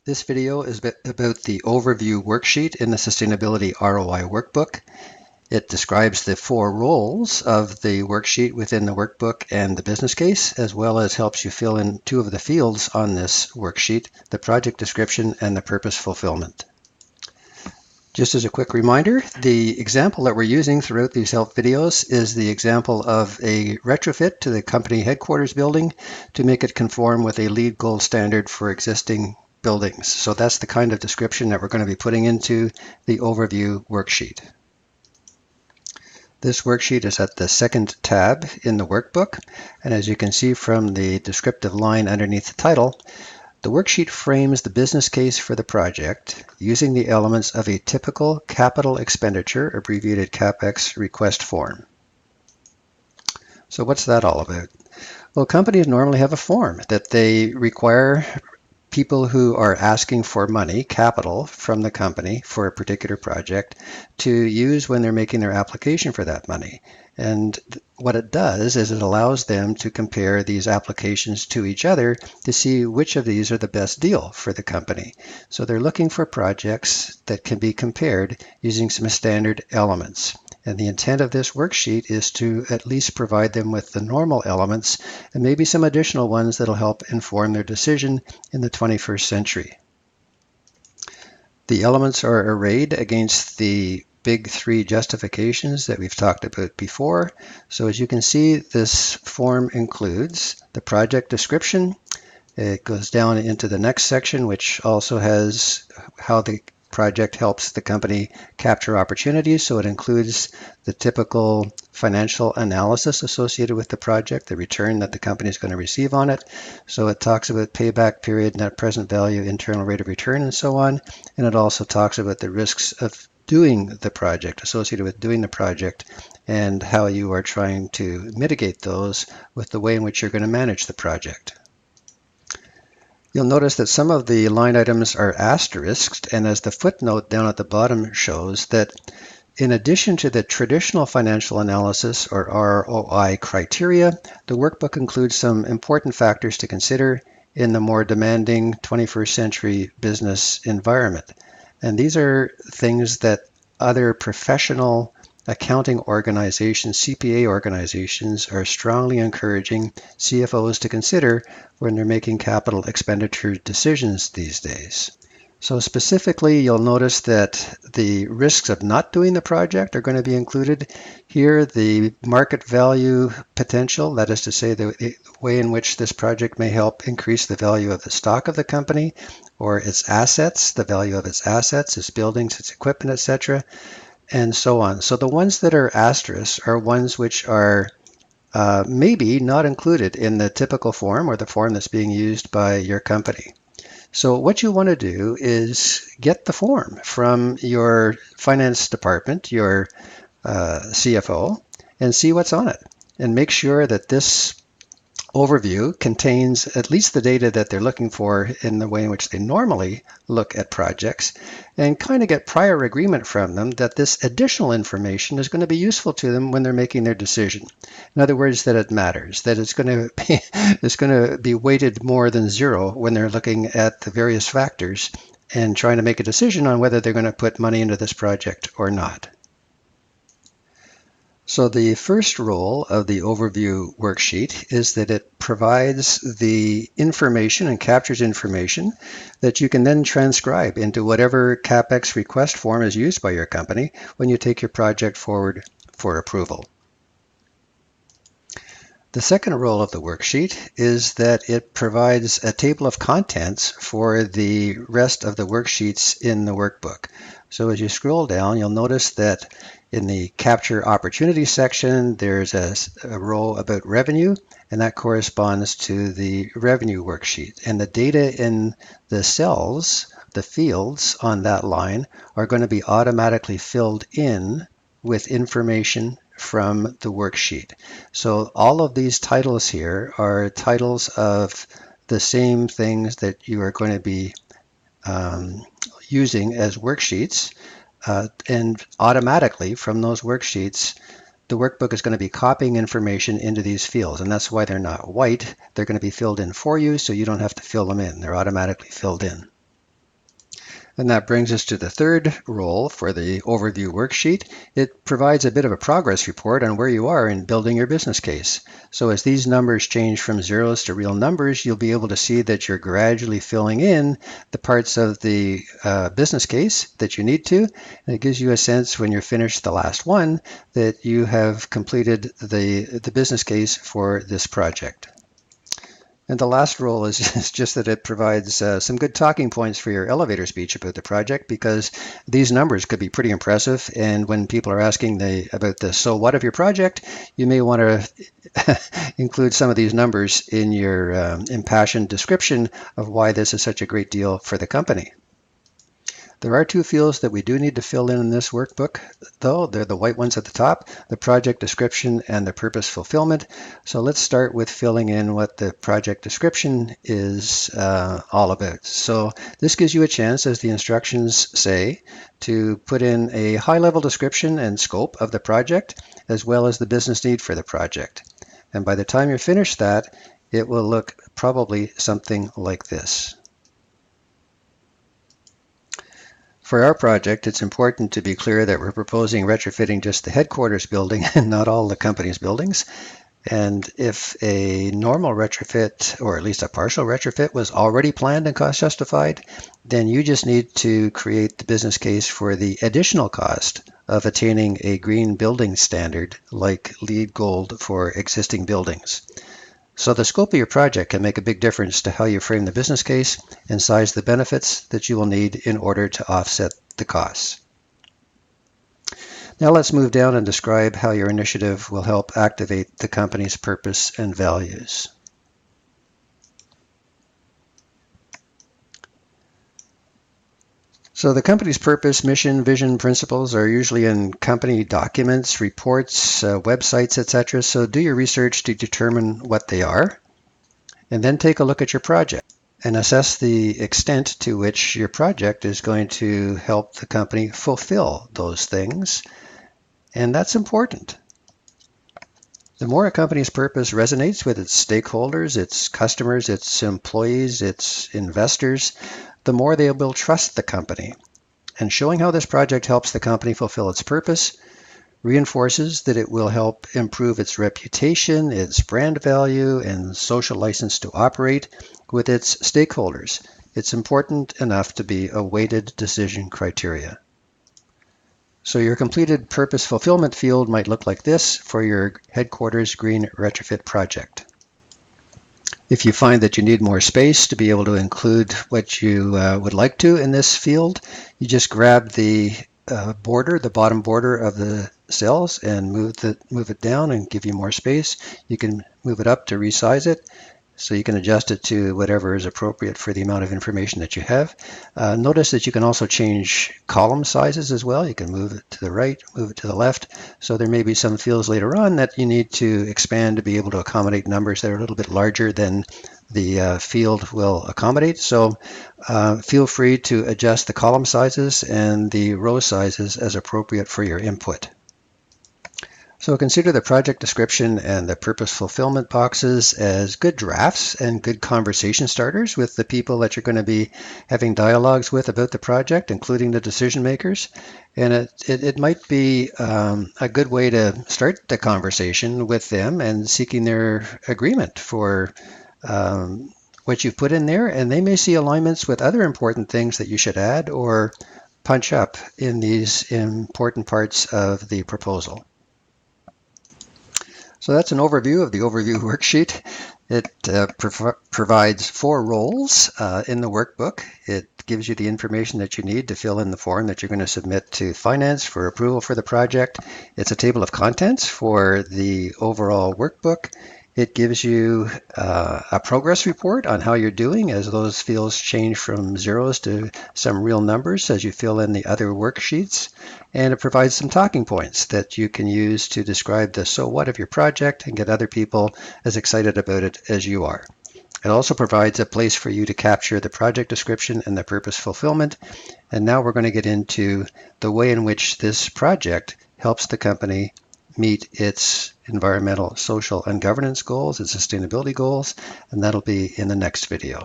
This video is about the overview worksheet in the Sustainability ROI Workbook. It describes the 4 roles of the worksheet within the workbook and the business case, as well as helps you fill in 2 of the fields on this worksheet, the project description and the purpose fulfillment. Just as a quick reminder, the example that we're using throughout these help videos is the example of a retrofit to the company headquarters building to make it conform with a LEED Gold standard for existing buildings. So that's the kind of description that we're going to be putting into the overview worksheet. This worksheet is at the second tab in the workbook, and as you can see from the descriptive line underneath the title, the worksheet frames the business case for the project using the elements of a typical capital expenditure, abbreviated CapEx, request form. So what's that all about? Well, companies normally have a form that they require people who are asking for money, capital, from the company for a particular project to use when they're making their application for that money. And what it does is it allows them to compare these applications to each other to see which of these are the best deal for the company. So they're looking for projects that can be compared using some standard elements. And the intent of this worksheet is to at least provide them with the normal elements and maybe some additional ones that'll help inform their decision in the 21st century. The elements are arrayed against the big 3 justifications that we've talked about before. So as you can see, this form includes the project description. It goes down into the next section, which also has how the project helps the company capture opportunities. So it includes the typical financial analysis associated with the project, the return that the company is going to receive on it. So it talks about payback period, net present value, internal rate of return, and so on. And it also talks about the risks of doing the project, associated with doing the project, and how you are trying to mitigate those with the way in which you're going to manage the project. You'll notice that some of the line items are asterisked, and as the footnote down at the bottom shows, that in addition to the traditional financial analysis or ROI criteria, the workbook includes some important factors to consider in the more demanding 21st century business environment. And these are things that other professional accounting organizations, CPA organizations, are strongly encouraging CFOs to consider when they're making capital expenditure decisions these days. So specifically, you'll notice that the risks of not doing the project are going to be included here. The market value potential, that is to say, the way in which this project may help increase the value of the stock of the company or its assets, the value of its assets, its buildings, its equipment, etc., and so on. So the ones that are asterisks are ones which are maybe not included in the typical form or the form that's being used by your company. So what you want to do is get the form from your finance department, your CFO, and see what's on it. And make sure that this overview contains at least the data that they're looking for in the way in which they normally look at projects, and kind of get prior agreement from them that this additional information is going to be useful to them when they're making their decision. In other words, that it matters, that it's going to be weighted more than 0 when they're looking at the various factors and trying to make a decision on whether they're going to put money into this project or not. So the first role of the overview worksheet is that it provides the information and captures information that you can then transcribe into whatever CapEx request form is used by your company when you take your project forward for approval. The second role of the worksheet is that it provides a table of contents for the rest of the worksheets in the workbook. So as you scroll down, you'll notice that in the Capture Opportunity section, there's a row about revenue, and that corresponds to the revenue worksheet. And the data in the cells, the fields on that line, are going to be automatically filled in with information from the worksheet. So all of these titles here are titles of the same things that you are going to be using as worksheets, and automatically from those worksheets, the workbook is going to be copying information into these fields, and that's why they're not white. They're going to be filled in for you, so you don't have to fill them in. They're automatically filled in. And that brings us to the third role for the overview worksheet. It provides a bit of a progress report on where you are in building your business case. So as these numbers change from zeros to real numbers, you'll be able to see that you're gradually filling in the parts of the business case that you need to. And it gives you a sense when you're finished the last one that you have completed the business case for this project. And the last role is just that it provides some good talking points for your elevator speech about the project, because these numbers could be pretty impressive. And when people are asking about the so what of your project, you may want to include some of these numbers in your impassioned description of why this is such a great deal for the company. There are two fields that we do need to fill in this workbook, though. They're the white ones at the top, the project description and the purpose fulfillment. So let's start with filling in what the project description is all about. So this gives you a chance, as the instructions say, to put in a high-level description and scope of the project, as well as the business need for the project. And by the time you're finished that, it will look probably something like this. For our project, it's important to be clear that we're proposing retrofitting just the headquarters building and not all the company's buildings. And if a normal retrofit, or at least a partial retrofit, was already planned and cost justified, then you just need to create the business case for the additional cost of attaining a green building standard like LEED Gold for existing buildings. So the scope of your project can make a big difference to how you frame the business case and size the benefits that you will need in order to offset the costs. Now let's move down and describe how your initiative will help activate the company's purpose and values. So the company's purpose, mission, vision, principles are usually in company documents, reports, websites, etc. So do your research to determine what they are, and then take a look at your project and assess the extent to which your project is going to help the company fulfill those things. And that's important. The more a company's purpose resonates with its stakeholders, its customers, its employees, its investors, the more they will trust the company. And showing how this project helps the company fulfill its purpose reinforces that it will help improve its reputation, its brand value, and social license to operate with its stakeholders. It's important enough to be a weighted decision criteria. So your completed purpose fulfillment field might look like this for your headquarters green retrofit project. If you find that you need more space to be able to include what you would like to in this field, you just grab the border, the bottom border of the cells, and move it down and give you more space. You can move it up to resize it, so you can adjust it to whatever is appropriate for the amount of information that you have. Notice that you can also change column sizes as well. You can move it to the right, move it to the left. So there may be some fields later on that you need to expand to be able to accommodate numbers that are a little bit larger than the field will accommodate. So feel free to adjust the column sizes and the row sizes as appropriate for your input. So consider the project description and the purpose fulfillment boxes as good drafts and good conversation starters with the people that you're going to be having dialogues with about the project, including the decision makers. And it might be a good way to start the conversation with them and seeking their agreement for what you've put in there. And they may see alignments with other important things that you should add or punch up in these important parts of the proposal. So that's an overview of the overview worksheet. It provides 4 roles in the workbook. It gives you the information that you need to fill in the form that you're going to submit to finance for approval for the project. It's a table of contents for the overall workbook. It gives you a progress report on how you're doing as those fields change from zeros to some real numbers as you fill in the other worksheets. And it provides some talking points that you can use to describe the so what of your project and get other people as excited about it as you are. It also provides a place for you to capture the project description and the purpose fulfillment. And now we're going to get into the way in which this project helps the company meet its environmental, social, and governance goals, its sustainability goals, and that'll be in the next video.